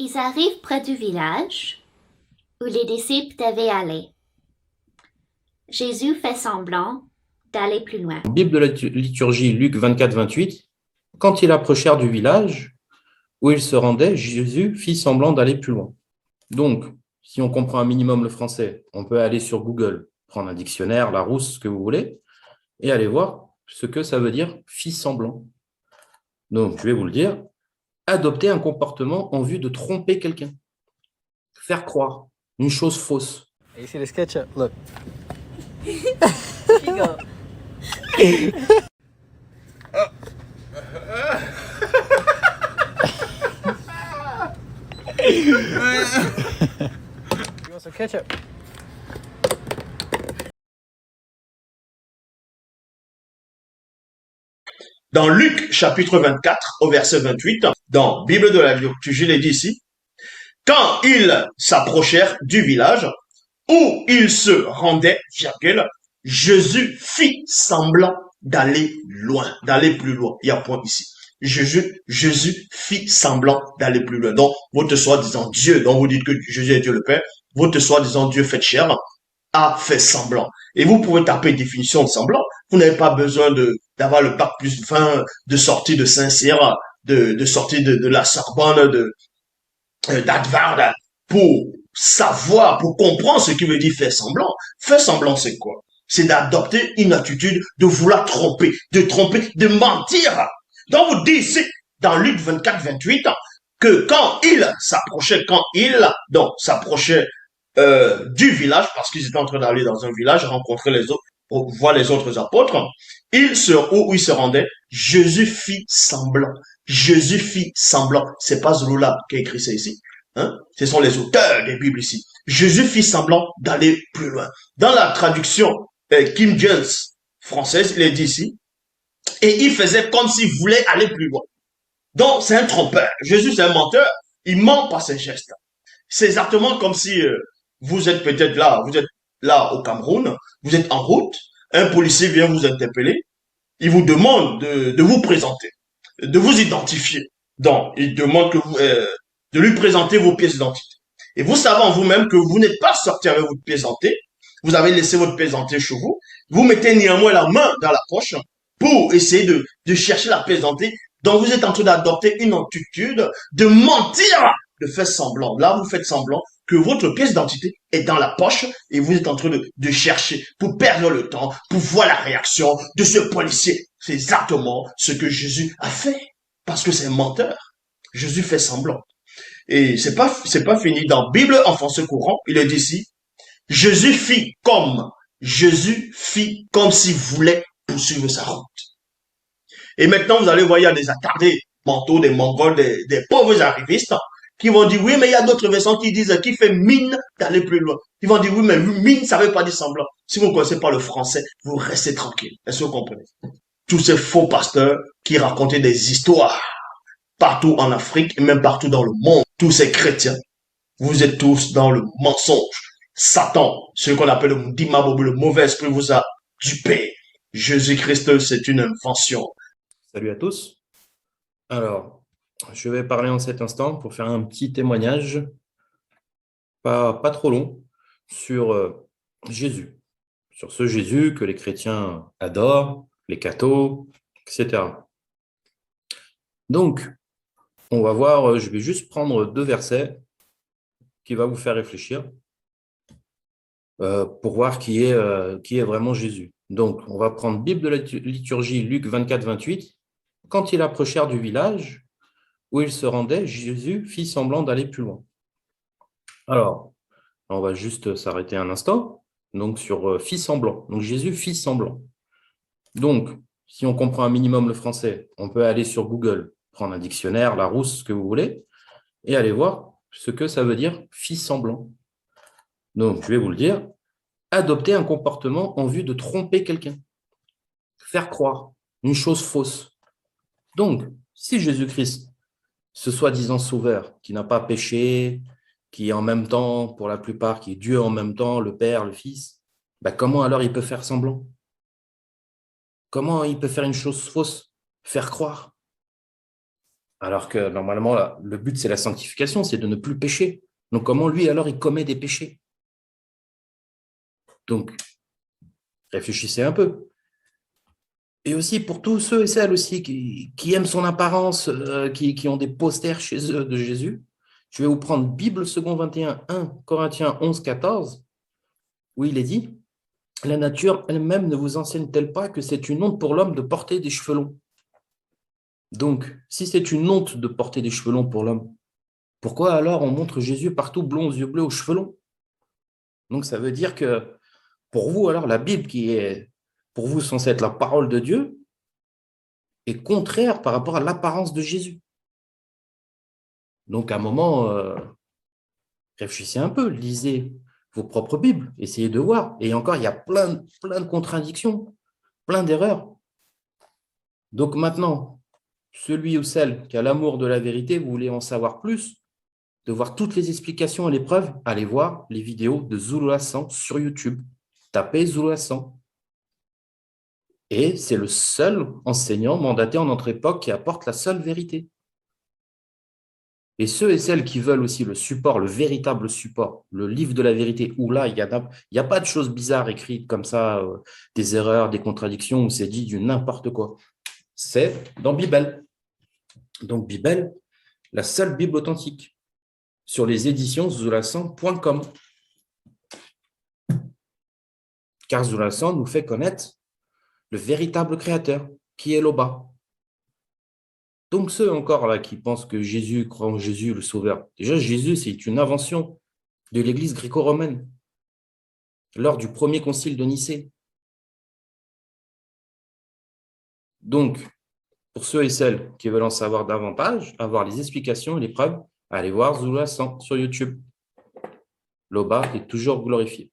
Ils arrivent près du village où les disciples devaient aller. Jésus fait semblant d'aller plus loin. Bible de la liturgie, Luc 24-28. Quand ils approchèrent du village où ils se rendaient, Jésus fit semblant d'aller plus loin. Donc, si on comprend un minimum le français, on peut aller sur Google, prendre un dictionnaire, Larousse, ce que vous voulez, et aller voir ce que ça veut dire fit semblant. Donc, je vais vous le dire. Adopter un comportement en vue de tromper quelqu'un. Faire croire une chose fausse. You see this ketchup? Look. You want some ketchup? Dans Luc chapitre 24 au verset 28, dans Bible de la liturgie, il est dit ici, quand ils s'approchèrent du village où ils se rendaient, virgule, Jésus fit semblant d'aller loin, d'aller plus loin. Il y a un point ici. Jésus fit semblant d'aller plus loin. Donc, votre soi-disant Dieu, dont vous dites que Jésus est Dieu le Père, votre soi-disant Dieu fait chair, a fait semblant. Et vous pouvez taper définition de semblant. Vous n'avez pas besoin d'avoir le bac plus 20, de sortie de Saint-Cyr, de sortie de la Sorbonne, d'Harvard, pour savoir, pour comprendre ce qui veut dire faire semblant. Faire semblant, c'est quoi? C'est d'adopter une attitude de vouloir tromper, de mentir. Donc vous dites ici, dans Luc 24, 28, que quand il s'approchait du village, parce qu'ils étaient en train d'aller dans un village, rencontrer les autres, voir les autres apôtres, où ils se rendaient, Jésus fit semblant. Jésus fit semblant. C'est pas Zolola qui a écrit ça ici. Hein? Ce sont les auteurs des Bibles ici. Jésus fit semblant d'aller plus loin. Dans la traduction King James française, il est dit ici, et il faisait comme s'il voulait aller plus loin. Donc, c'est un trompeur. Jésus, c'est un menteur. Il ment par ses gestes. C'est exactement comme si vous êtes là au Cameroun, vous êtes en route, un policier vient vous interpeller, il vous demande de vous présenter, de vous identifier. Donc, il demande de lui présenter vos pièces d'identité. Et vous savez en vous-même que vous n'êtes pas sorti avec votre pièce d'identité, vous avez laissé votre pièce d'identité chez vous, vous mettez néanmoins la main dans la poche pour essayer de chercher la pièce d'identité. Donc, vous êtes en train d'adopter une attitude de mentir, de faire semblant. Là, vous faites semblant que votre pièce d'identité est dans la poche et vous êtes en train de chercher pour perdre le temps, pour voir la réaction de ce policier. C'est exactement ce que Jésus a fait parce que c'est un menteur. Jésus fait semblant. Et c'est pas fini. Dans Bible en français courant, il est dit ici, Jésus fit comme s'il voulait poursuivre sa route. Et maintenant, vous allez voir, il y a des attardés mentaux, des mongols, des pauvres arrivistes qui vont dire, oui, mais il y a d'autres versions qui disent, qui fait mine d'aller plus loin. Ils vont dire, oui, mais mine, ça veut pas dire semblant. Si vous ne connaissez pas le français, vous restez tranquille. Est-ce que vous comprenez? Tous ces faux pasteurs qui racontaient des histoires partout en Afrique et même partout dans le monde, tous ces chrétiens, vous êtes tous dans le mensonge. Satan, ce qu'on appelle le dimabobo, le mauvais esprit vous a dupé. Jésus-Christ, c'est une invention. Salut à tous. Alors, je vais parler en cet instant pour faire un petit témoignage, pas trop long, sur Jésus. Sur ce Jésus que les chrétiens adorent, les cathos, etc. Donc, on va voir, je vais juste prendre 2 versets qui vont vous faire réfléchir pour voir qui est vraiment Jésus. Donc, on va prendre Bible de la liturgie, Luc 24, 28. Quand ils approchèrent du village où ils se rendaient, Jésus fit semblant d'aller plus loin. Alors, on va juste s'arrêter un instant. Donc, sur fit semblant. Donc, Jésus fit semblant. Donc, si on comprend un minimum le français, on peut aller sur Google, prendre un dictionnaire, Larousse, ce que vous voulez, et aller voir ce que ça veut dire fit semblant. Donc, je vais vous le dire. Adopter un comportement en vue de tromper quelqu'un. Faire croire une chose fausse. Donc, si Jésus-Christ, ce soi-disant sauveur, qui n'a pas péché, qui est en même temps, pour la plupart, qui est Dieu en même temps, le Père, le Fils, comment alors il peut faire semblant? Comment il peut faire une chose fausse? Faire croire? Alors que normalement, le but, c'est la sanctification, c'est de ne plus pécher. Donc, comment lui, alors, il commet des péchés? Donc, réfléchissez un peu. Et aussi pour tous ceux et celles aussi qui aiment son apparence, qui ont des posters chez eux de Jésus, je vais vous prendre Bible second 21, 1 Corinthiens 11, 14, où il est dit, « La nature elle-même ne vous enseigne-t-elle pas que c'est une honte pour l'homme de porter des cheveux longs ?» Donc, si c'est une honte de porter des cheveux longs pour l'homme, pourquoi alors on montre Jésus partout blond aux yeux bleus aux cheveux longs? Donc, ça veut dire que pour vous, alors, la Bible qui est pour vous censée être la parole de Dieu est contraire par rapport à l'apparence de Jésus. Donc, à un moment, réfléchissez un peu, lisez vos propres Bibles, essayez de voir. Et encore, il y a plein de contradictions, plein d'erreurs. Donc maintenant, celui ou celle qui a l'amour de la vérité, vous voulez en savoir plus, de voir toutes les explications et les preuves, allez voir les vidéos de Zulu Hassan sur YouTube. Tapez Zulu Hassan. Et c'est le seul enseignant mandaté en notre époque qui apporte la seule vérité. Et ceux et celles qui veulent aussi le support, le véritable support, le livre de la vérité, où là, il n'y a pas de choses bizarres écrites comme ça, des erreurs, des contradictions, où c'est dit du n'importe quoi. C'est dans Bible. Donc Bible, la seule Bible authentique, sur les éditions zulasan.com. Car Zulasan nous fait connaître le véritable créateur, qui est Loba. Donc ceux encore là qui pensent que Jésus, croient en Jésus le Sauveur, déjà Jésus c'est une invention de l'Église gréco-romaine lors du premier concile de Nicée. Donc, pour ceux et celles qui veulent en savoir davantage, avoir les explications et les preuves, allez voir Zulu Hassan sur YouTube. Loba est toujours glorifié.